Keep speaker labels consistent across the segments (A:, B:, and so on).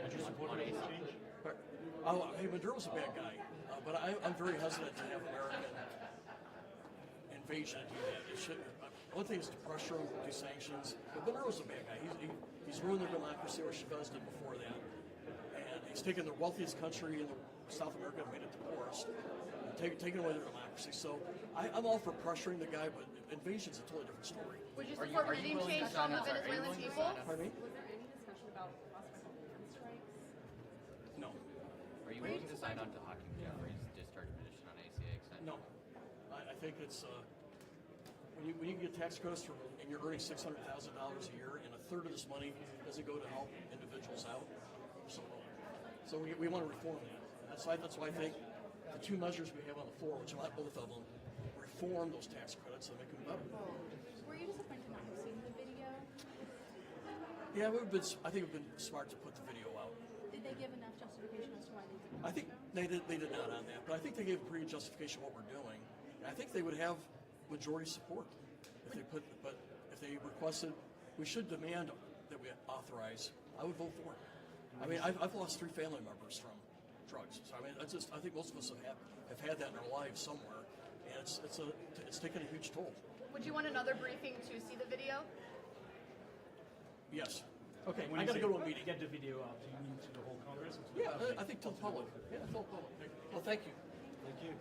A: Would you support a change?
B: Hey, Maduro's a bad guy, but I'm very hesitant to have American invasion do that. It should. One thing is to pressure him, do sanctions. But Maduro's a bad guy. He's ruined their democracy, or Chavez did before that. And he's taken the wealthiest country in South America and made it the poorest, and taken away their democracy. So I'm all for pressuring the guy, but invasion's a totally different story.
C: Would you support regime change from the Venezuelan people?
B: Pardon me?
D: Was there any discussion about possible land strikes?
B: No.
E: Are you willing to sign on to Hakeem Jeffrey's discharge petition on ACA extension?
B: No. I think it's when you get tax credits and you're earning $600,000 a year, and a third of this money doesn't go to help individuals out. So we want to reform that. That's why I think the two measures we have on the floor, which I like both of them, reform those tax credits and make them better.
D: Were you disappointed not to have seen the video?
B: Yeah, I think it would have been smart to put the video out.
D: Did they give enough justification as to why they didn't?
B: I think they did not on that, but I think they gave a pretty justification of what we're doing. And I think they would have majority support if they requested. We should demand that we authorize. I would vote for it. I mean, I've lost 3 family members from drugs. So I mean, I think most of us have had that in our lives somewhere, and it's taken a huge toll.
C: Would you want another briefing to see the video?
B: Yes.
A: Okay,
B: I got to go to a meeting.
A: Get the video out. Do you mean to the whole Congress? Or to the
B: Yeah,
A: public?
B: I think to the public. Yeah, to the public. Well, thank you.
A: Thank you.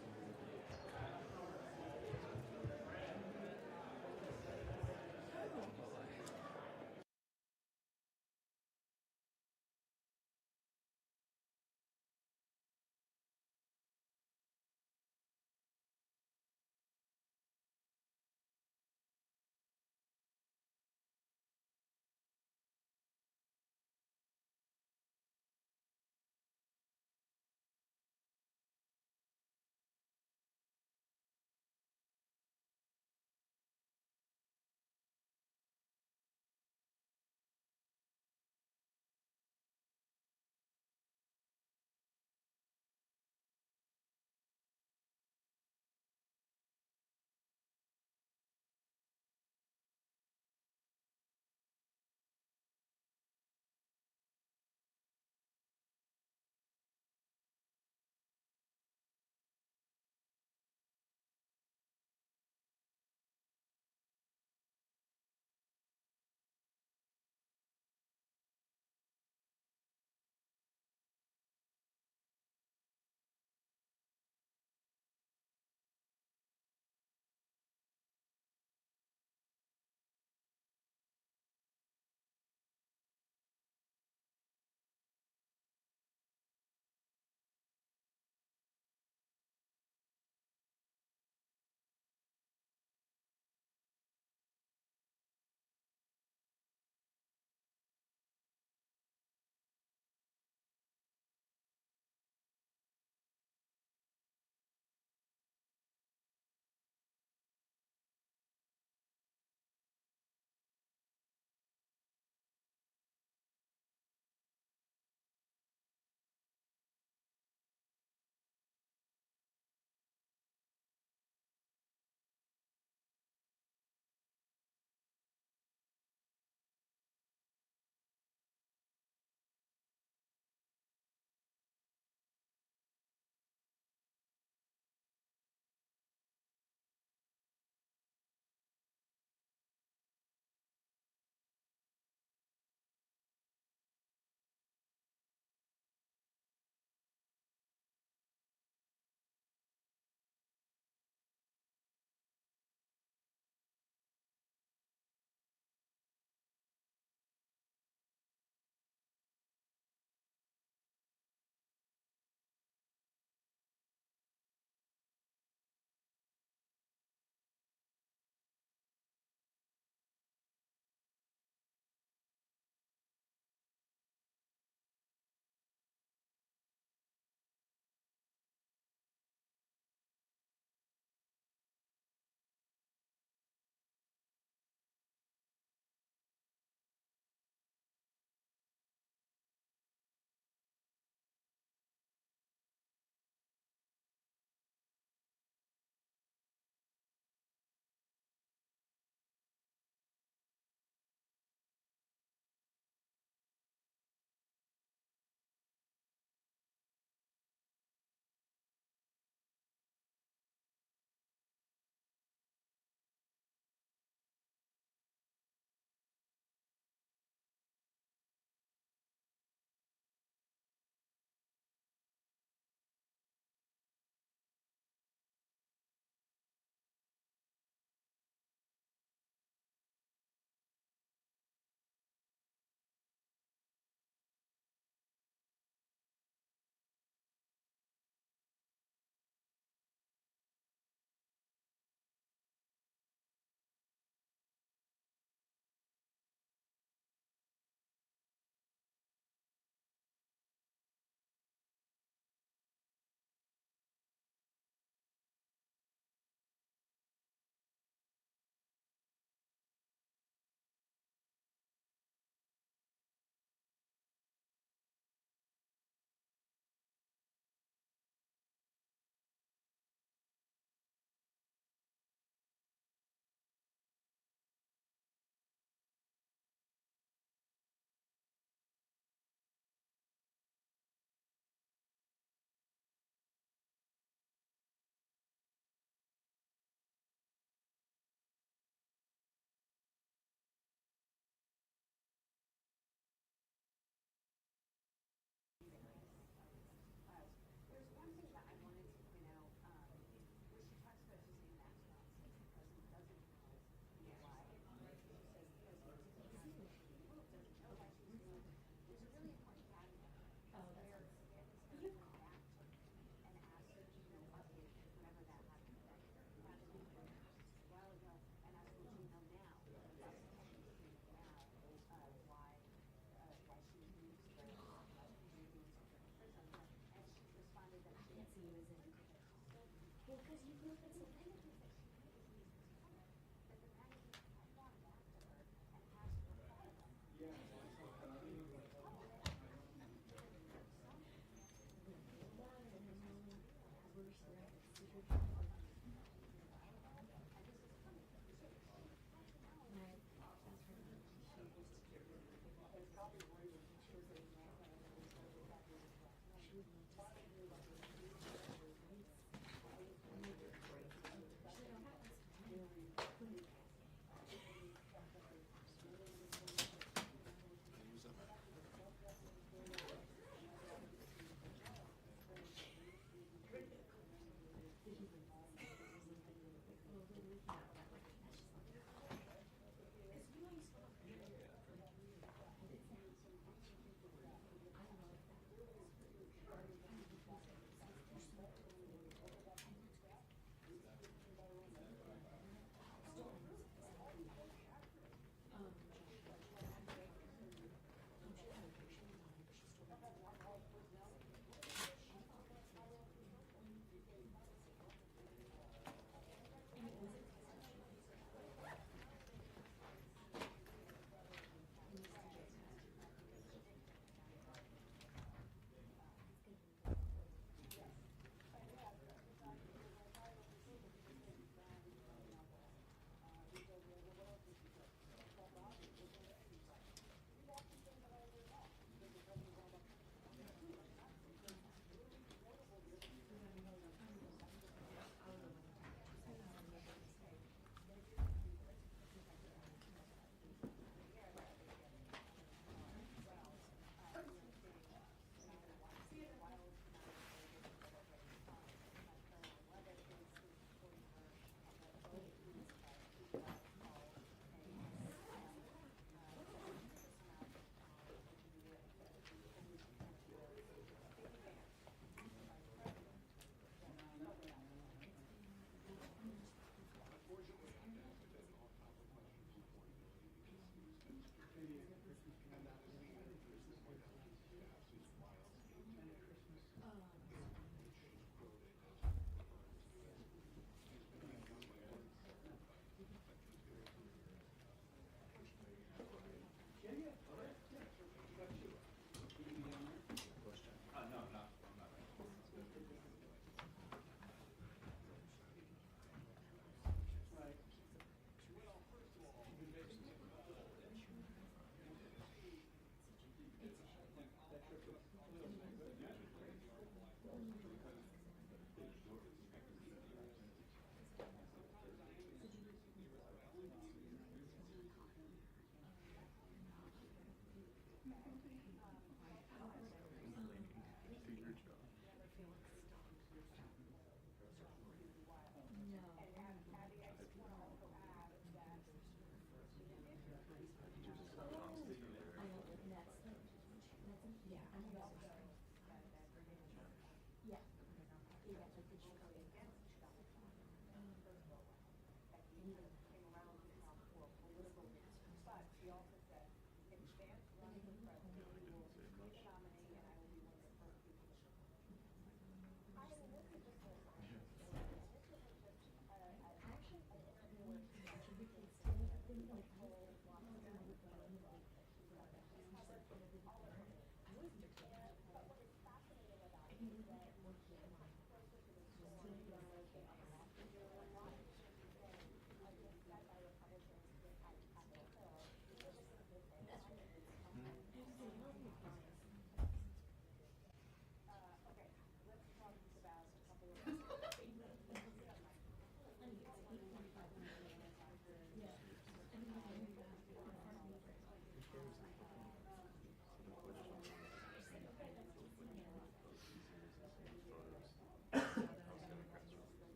F: What's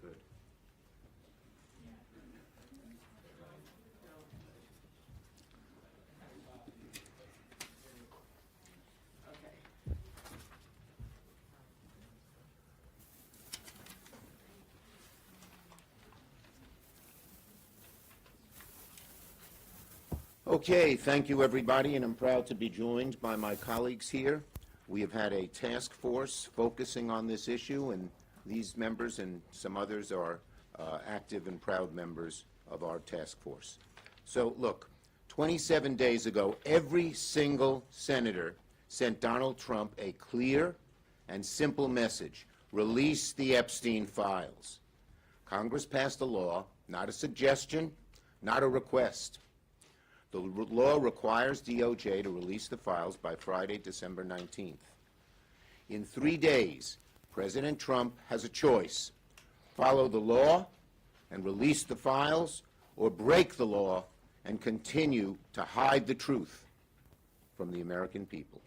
F: could. Okay, thank you, everybody, and I'm proud to be joined by my colleagues here. We have had a task force focusing on this issue, and these members and some others are active and proud members of our task force. So, look, 27 days ago, every single senator sent Donald Trump a clear and simple message: release the Epstein Files. Congress passed a law, not a suggestion, not a request. The law requires DOJ to release the files by Friday, December 19th. In 3 days, President Trump has a choice: follow the law and release the files, or break the law and continue to hide the truth from the American people.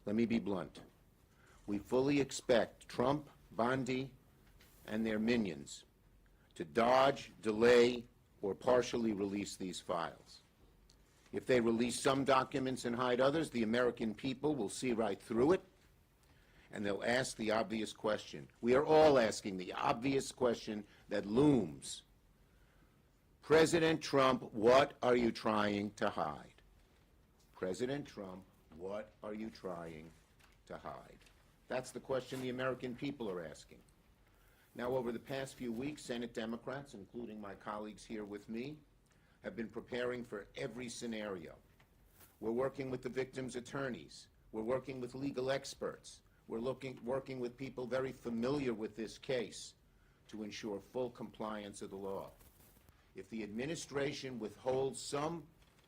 F: Let me be blunt. We fully expect Trump, Bondi, and their minions to dodge, delay, or partially release these files. If they release some documents and hide others, the American people will see right through it, and they'll ask the obvious question. We are all asking the obvious question that looms. President Trump, what are you trying to hide? President Trump, what are you trying to hide? That's the question the American people are asking. Now, over the past few weeks, Senate Democrats, including my colleagues here with me, have been preparing for every scenario. We're working with the victims' attorneys. We're working with legal experts. We're working with people very familiar with this case to ensure full compliance of the law. If the administration withholds some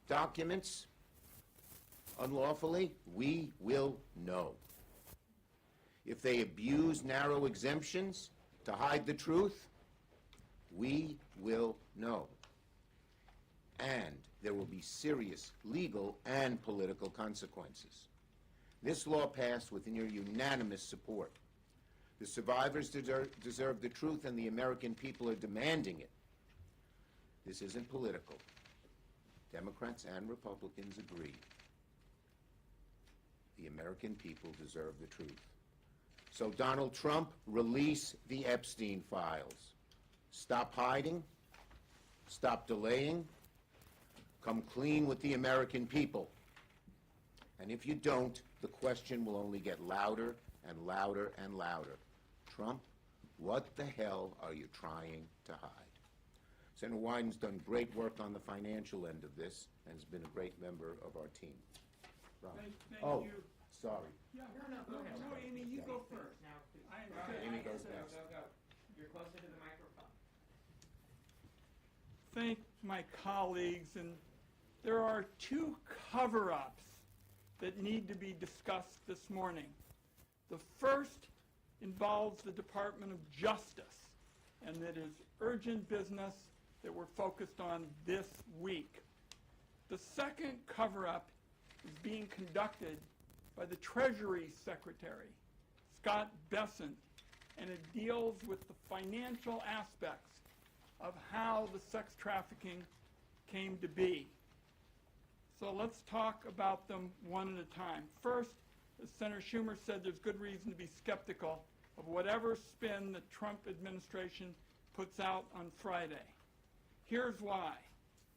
F: documents unlawfully, we will know. If they abuse narrow exemptions to hide the truth, we will know. And there will be serious legal and political consequences. This law passed with near unanimous support. The survivors deserve the truth, and the American people are demanding it. This isn't political. Democrats and Republicans agree. The American people deserve the truth. So, Donald Trump, release the Epstein Files. Stop hiding. Stop delaying. Come clean with the American people. And if you don't, the question will only get louder and louder and louder. Trump, what the hell are you trying to hide? Senator Wyden's done great work on the financial end of this and has been a great member of our team. Ron.
G: Thank you.
F: Sorry.
G: Yeah, no, Amy, you go first.
F: Amy goes next.
E: Go. You're closer to the microphone.
G: Thank my colleagues, and there are two cover-ups that need to be discussed this morning. The first involves the Department of Justice, and that is urgent business that we're focused on this week. The second cover-up is being conducted by the Treasury Secretary, Scott Bessent, and it deals with the financial aspects of how the sex trafficking came to be. So let's talk about them one at a time. First, as Senator Schumer said, there's good reason to be skeptical of whatever spin the Trump administration puts out on Friday. Here's why.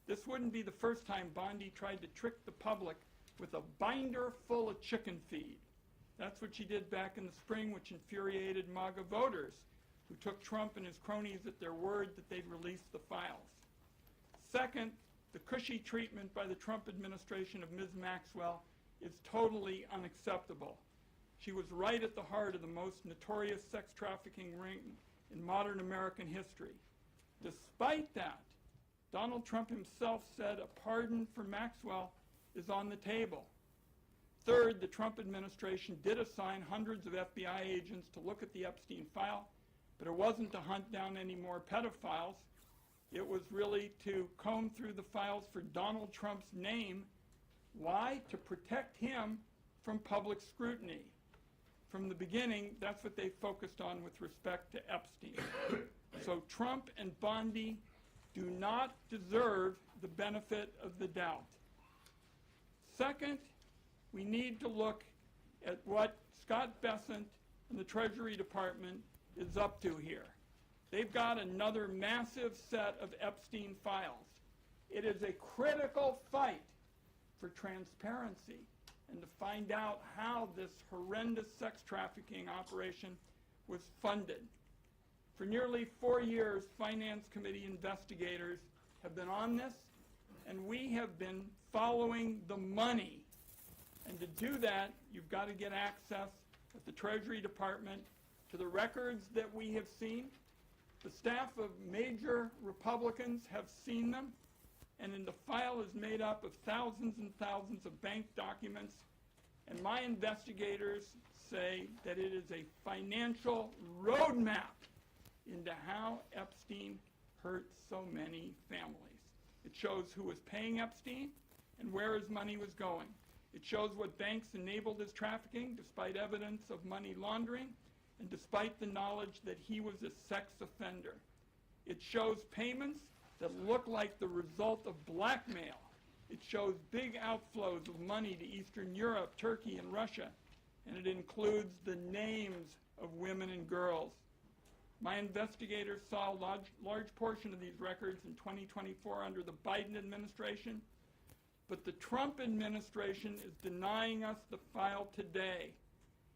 G: This wouldn't be the first time Bondi tried to trick the public with a binder full of chicken feed. That's what she did back in the spring, which infuriated MAGA voters, who took Trump and his cronies at their word that they'd release the files. Second, the cushy treatment by the Trump administration of Ms. Maxwell is totally unacceptable. She was right at the heart of the most notorious sex trafficking ring in modern American history. Despite that, Donald Trump himself said a pardon for Maxwell is on the table. Third, the Trump administration did assign hundreds of FBI agents to look at the Epstein file, but it wasn't to hunt down any more pedophiles. It was really to comb through the files for Donald Trump's name. Why? To protect him from public scrutiny. from the beginning, that's what they focused on with respect to Epstein. So Trump and Bondi do not deserve the benefit of the doubt. Second, we need to look at what Scott Bessent and the Treasury Department is up to here. They've got another massive set of Epstein files. It is a critical fight for transparency and to find out how this horrendous sex trafficking operation was funded. For nearly 4 years, Finance Committee investigators have been on this, and we have been following the money. And to do that, you've got to get access at the Treasury Department to the records that we have seen. The staff of major Republicans have seen them, and the file is made up of thousands and thousands of bank documents. And my investigators say that it is a financial roadmap into how Epstein hurt so many families. It shows who was paying Epstein and where his money was going. It shows what banks enabled his trafficking despite evidence of money laundering and despite the knowledge that he was a sex offender. It shows payments that look like the result of blackmail. It shows big outflows of money to Eastern Europe, Turkey, and Russia, and it includes the names of women and girls. My investigators saw a large portion of these records in 2024 under the Biden administration, but the Trump administration is denying us the file today.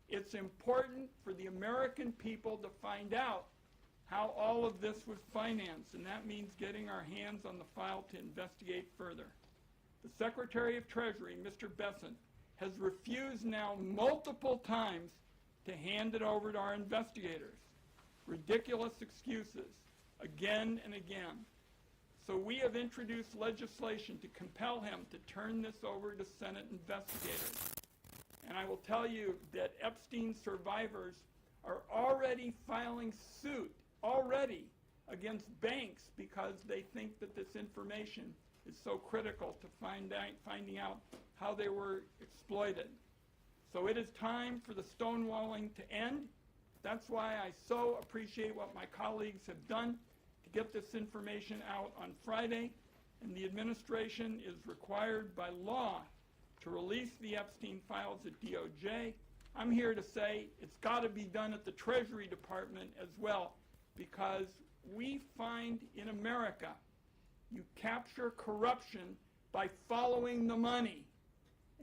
G: It's important for the American people to find out how all of this was financed, and that means getting our hands on the file to investigate further. The Secretary of Treasury, Mr. Bessent, has refused now multiple times to hand it over to our investigators. Ridiculous excuses, again and again. So we have introduced legislation to compel him to turn this over to Senate investigators. And I will tell you that Epstein survivors are already filing suit, against banks because they think that this information is so critical to finding out how they were exploited. So it is time for the stonewalling to end. That's why I so appreciate what my colleagues have done to get this information out on Friday, and the administration is required by law to release the Epstein files at DOJ. I'm here to say it's got to be done at the Treasury Department as well, because we find in America you capture corruption by following the money,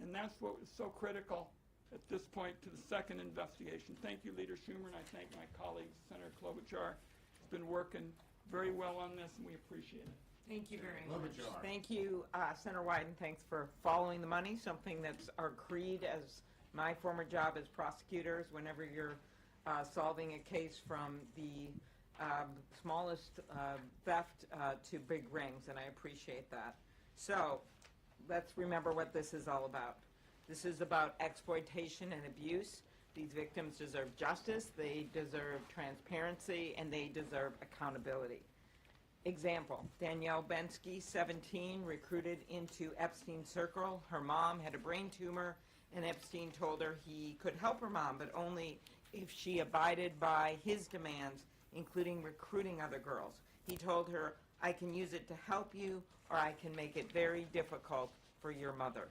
G: and that's what is so critical at this point to the second investigation. Thank you, Leader Schumer, and I thank my colleagues. Senator Klobuchar has been working very well on this, and we appreciate it.
H: Thank you very much. Thank you, Senator Wyden. Thanks for following the money, something that's our creed as my former job as prosecutors. Whenever you're solving a case from the smallest theft to big rings, and I appreciate that. So let's remember what this is all about. This is about exploitation and abuse. These victims deserve justice, they deserve transparency, and they deserve accountability. Example, Danielle Bensky, 17, recruited into Epstein's circle. Her mom had a brain tumor, and Epstein told her he could help her mom, but only if she abided by his demands, including recruiting other girls. He told her, I can use it to help you, or I can make it very difficult for your mother.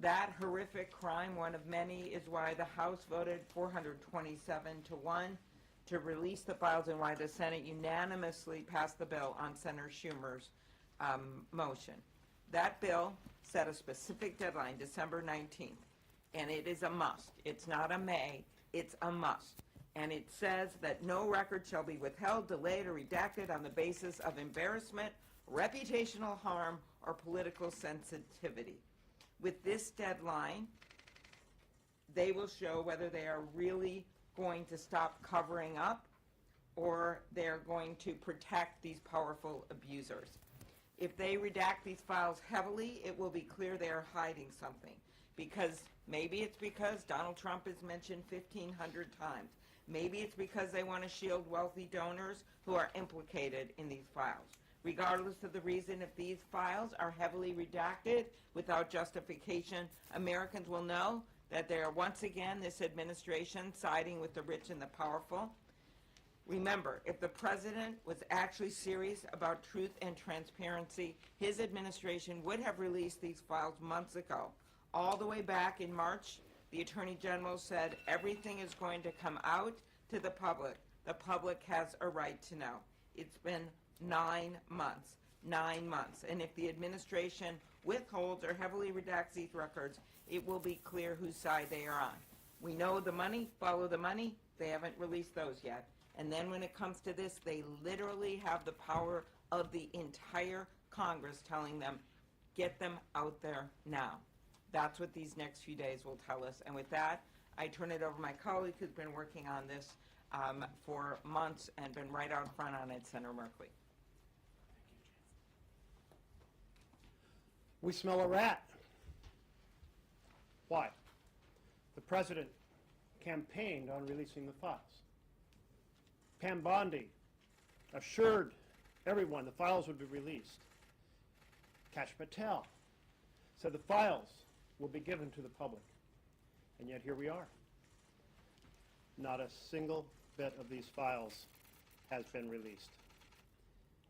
H: That horrific crime, one of many, is why the House voted 427-1 to release the files and why the Senate unanimously passed the bill on Senator Schumer's motion. That bill set a specific deadline, December 19th, and it is a must. It's not a may, it's a must. And it says that no record shall be withheld, delayed, or redacted on the basis of embarrassment, reputational harm, or political sensitivity. With this deadline, they will show whether they are really going to stop covering up or they're going to protect these powerful abusers. If they redact these files heavily, it will be clear they are hiding something. Because maybe it's because Donald Trump is mentioned 1,500 times. Maybe it's because they want to shield wealthy donors who are implicated in these files. Regardless of the reason, if these files are heavily redacted without justification, Americans will know that they are once again, this administration, siding with the rich and the powerful. Remember, if the president was actually serious about truth and transparency, his administration would have released these files months ago. All the way back in March, the Attorney General said everything is going to come out to the public. The public has a right to know. It's been 9 months. 9 months. And if the administration withholds or heavily redacts these records, it will be clear whose side they are on. We know the money, follow the money. They haven't released those yet. And then when it comes to this, they literally have the power of the entire Congress telling them, get them out there now. That's what these next few days will tell us. And with that, I turn it over to my colleague who's been working on this for months and been right out front on it, Senator Merkley.
I: We smell a rat. Why? The president campaigned on releasing the files. Pam Bondi assured everyone the files would be released. Kash Patel said the files will be given to the public. And yet here we are. Not a single bit of these files has been released.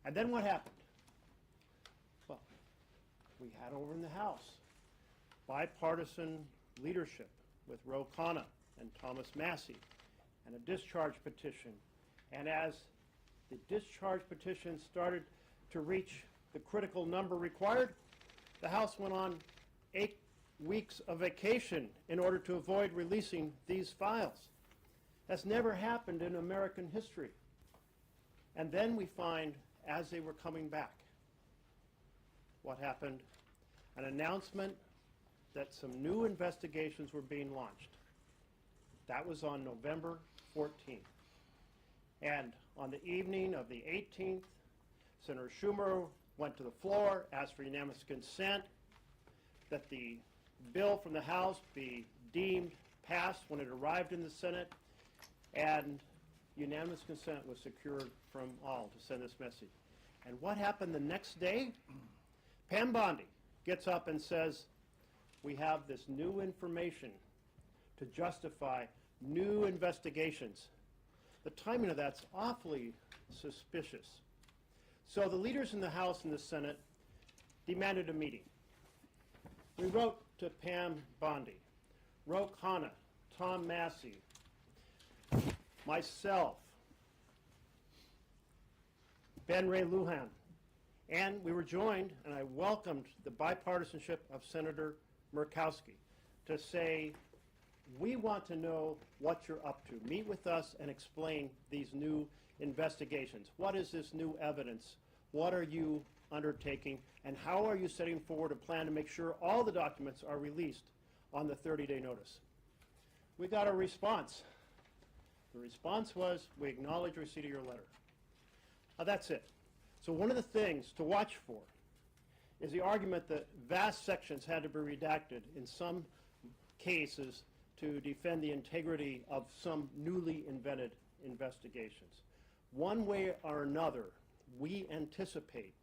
I: And then what happened? Well, we had over in the House bipartisan leadership with Ro Khanna and Thomas Massie and a discharge petition. And as the discharge petition started to reach the critical number required, the House went on 8 weeks of vacation in order to avoid releasing these files. That's never happened in American history. And then we find, as they were coming back, what happened? An announcement that some new investigations were being launched. That was on November 14th. And on the evening of the 18th, Senator Schumer went to the floor, asked for unanimous consent that the bill from the House be deemed passed when it arrived in the Senate, and unanimous consent was secured from all to send this message. And what happened the next day? Pam Bondi gets up and says, we have this new information to justify new investigations. The timing of that's awfully suspicious. So the leaders in the House and the Senate demanded a meeting. We wrote to Pam Bondi, Ro Khanna, Tom Massie, myself, Ben Ray Lujan, and we were joined, and I welcomed the bipartisanship of Senator Murkowski to say, we want to know what you're up to. Meet with us and explain these new investigations. What is this new evidence? What are you undertaking? And how are you setting forward a plan to make sure all the documents are released on the 30-day notice? We got a response. The response was, we acknowledge receipt of your letter. Now that's it. So one of the things to watch for is the argument that vast sections had to be redacted in some cases to defend the integrity of some newly invented investigations. One way or another, we anticipate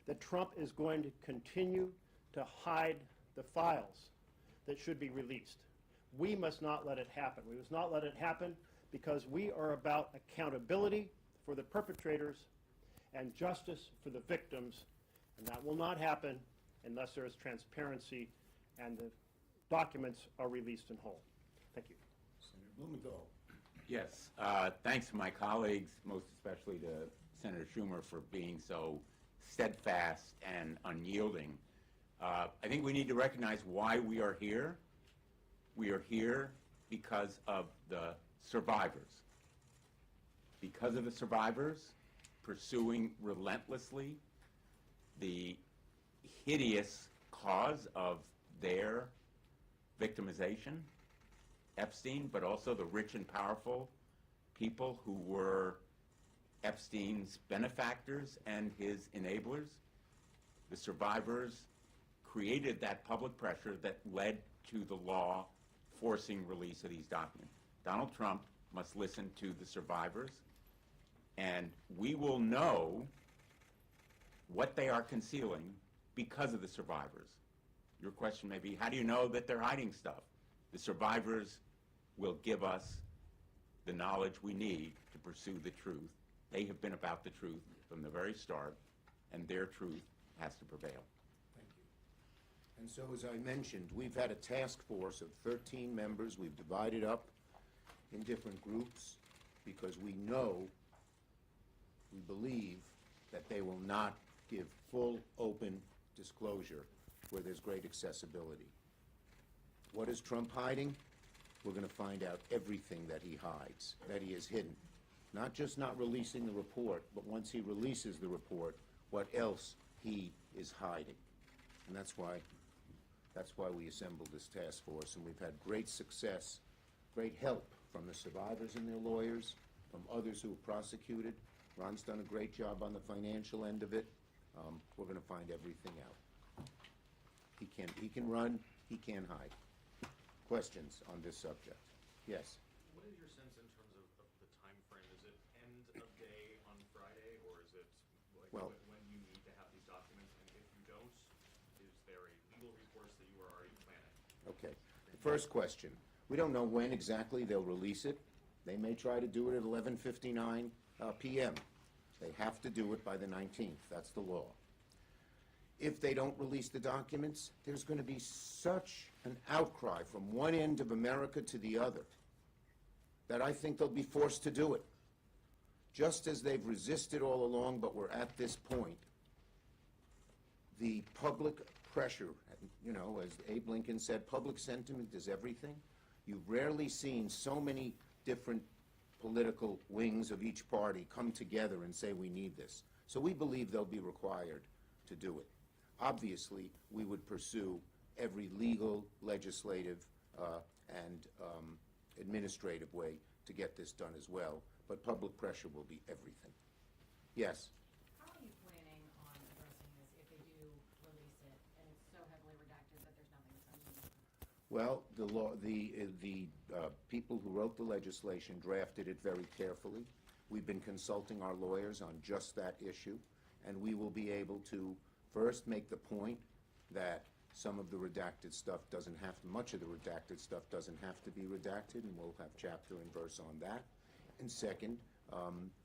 I: that Trump is going to continue to hide the files that should be released. We must not let it happen. We must not let it happen because we are about accountability for the perpetrators and justice for the victims, and that will not happen unless there is transparency and the documents are released in whole. Thank you.
F: Senator Blumenthal.
J: Yes, thanks to my colleagues, most especially to Senator Schumer for being so steadfast and unyielding. I think we need to recognize why we are here. We are here because of the survivors. Because of the survivors pursuing relentlessly the hideous cause of their victimization, Epstein, but also the rich and powerful people who were Epstein's benefactors and his enablers. The survivors created that public pressure that led to the law forcing release of these documents. Donald Trump must listen to the survivors, and we will know what they are concealing because of the survivors. Your question may be, how do you know that they're hiding stuff? The survivors will give us the knowledge we need to pursue the truth. They have been about the truth from the very start, and their truth has to prevail.
F: Thank you. And so, as I mentioned, we've had a task force of 13 members. We've divided up in different groups because we believe that they will not give full, open disclosure where there's great accessibility. What is Trump hiding? We're going to find out everything that he hides, that he has hidden. Not just not releasing the report, but once he releases the report, what else he is hiding. And that's why we assembled this task force, and we've had great success, great help from the survivors and their lawyers, from others who have prosecuted. Ron's done a great job on the financial end of it. We're going to find everything out. He can run, he can hide. Questions on this subject? Yes.
K: What is your sense in terms of the time frame? Is it end of day on Friday, or is it like
F: Well-
K: when you need to have these documents? And if you don't, is there a legal recourse that you are already planning?
F: Okay. The first question, we don't know when exactly they'll release it. They may try to do it at 11:59 p.m. They have to do it by the 19th. That's the law. If they don't release the documents, there's going to be such an outcry from one end of America to the other that I think they'll be forced to do it. Just as they've resisted all along, but we're at this point. The public pressure, you know, as Abe Lincoln said, public sentiment is everything. You've rarely seen so many different political wings of each party come together and say we need this. So we believe they'll be required to do it. Obviously, we would pursue every legal, legislative, and administrative way to get this done as well, but public pressure will be everything. Yes?
L: How are you planning on addressing this if they do release it and it's so heavily redacted that there's nothing that's unusable?
F: Well, the people who wrote the legislation drafted it very carefully. We've been consulting our lawyers on just that issue, and we will be able to first make the point that some of the redacted stuff doesn't have to, much of the redacted stuff doesn't have to be redacted, and we'll have chapter and verse on that. And second,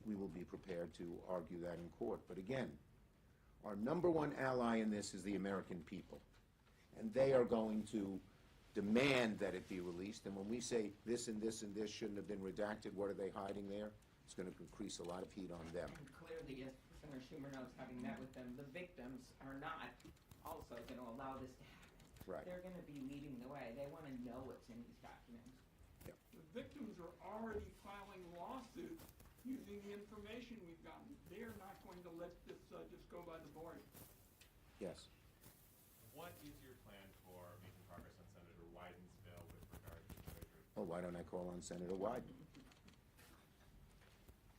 F: we will be prepared to argue that in court. But again, our number one ally in this is the American people, and they are going to demand that it be released. And when we say this and this and this shouldn't have been redacted, what are they hiding there? It's going to increase a lot of heat on them.
H: And clearly, as Senator Schumer knows, having met with them, the victims are not also going to allow this to happen.
F: Right.
H: They're going to be leading the way. They want to know what's in these documents.
G: The victims are already filing lawsuits using the information we've gotten. They are not going to let this just go by the board.
F: Yes.
K: What is your plan for making progress on Senator Wyden's bill with regard to Treasury?
F: Oh, why don't I call on Senator Wyden?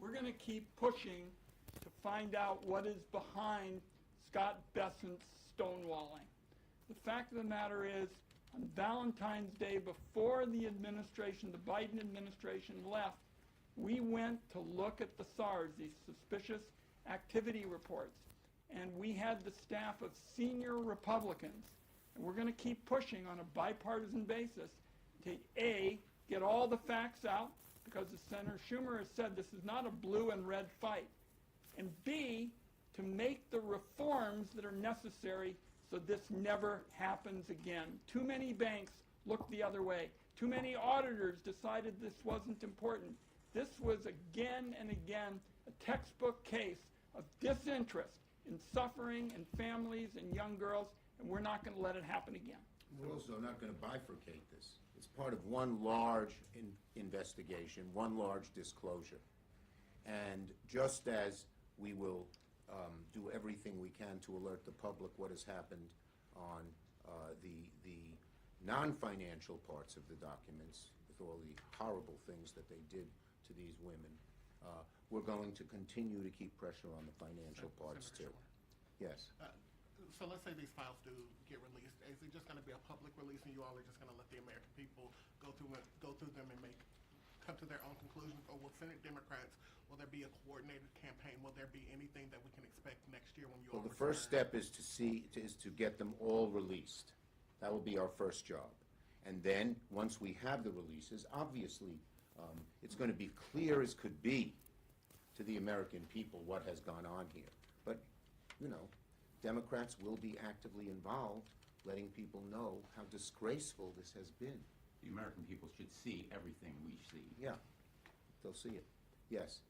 G: We're going to keep pushing to find out what is behind Scott Bessent's stonewalling. The fact of the matter is, on Valentine's Day, before the administration, the Biden administration left, we went to look at the SARS, these suspicious activity reports, and we had the staff of senior Republicans, and we're going to keep pushing on a bipartisan basis to A, get all the facts out, because as Senator Schumer has said, this is not a blue and red fight, and B, to make the reforms that are necessary so this never happens again. Too many banks looked the other way. Too many auditors decided this wasn't important. This was again and again a textbook case of disinterest in suffering and families and young girls, and we're not going to let it happen again.
F: We're also not going to bifurcate this. It's part of one large investigation, one large disclosure. And just as we will do everything we can to alert the public what has happened on the non-financial parts of the documents, with all the horrible things that they did to these women, we're going to continue to keep pressure on the financial parts too. Yes.
M: So let's say these files do get released. Is it just going to be a public release, and you all are just going to let the American people go through them and come to their own conclusions? Or will Senate Democrats, will there be a coordinated campaign? Will there be anything that we can expect next year when you all
F: Well, the first step is to get them all released. That will be our first job. And then, once we have the releases, obviously, it's going to be clear as could be to the American people what has gone on here. But, you know, Democrats will be actively involved, letting people know how disgraceful this has been.
J: The American people should see everything we see.
F: Yeah, they'll see it. Yes.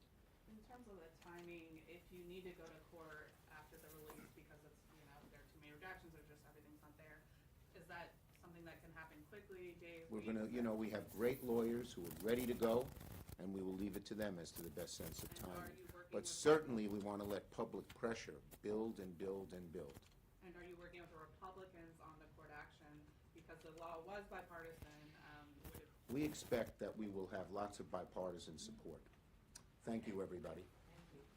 N: In terms of the timing, if you need to go to court after the release because it's, you know, there are too many redactions or just everything's not there, is that something that can happen quickly, days,
F: We're
N: weeks?
F: going to, you know, we have great lawyers who are ready to go, and we will leave it to them as to the best sense of
N: And are
F: timing.
N: you working
F: But
N: with-
F: certainly, we want to let public pressure build and build and build.
N: And are you working with the Republicans on the court action? Because the law was bipartisan, would it?
F: We expect that we will have lots of bipartisan support. Thank you, everybody.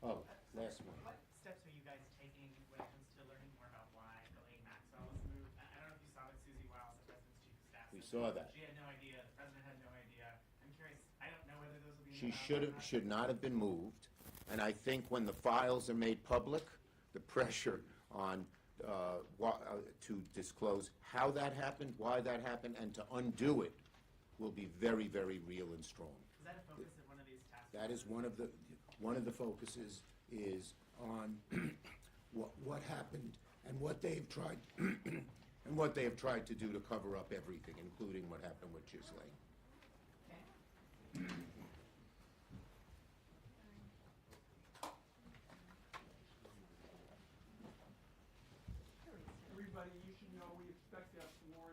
F: Oh, last one.
O: What steps are you guys taking when it comes to learning more about why Elaine Maxwell was moved? I don't know if you saw that Susie Wiles, the president's chief of staff.
F: We
O: said
F: saw that.
O: She had no idea, the president had no idea. I'm curious, I don't know whether those will be.
F: She should not have been moved, and I think when the files are made public, the pressure on to disclose how that happened, why that happened, and to undo it will be very, very real and strong.
O: Is that a focus of one of these task forces?
F: That is one of the focuses is on what happened and what they've tried and what they have tried to do to cover up everything, including what happened with Ghislaine.
G: Everybody, you should know we expect to have some more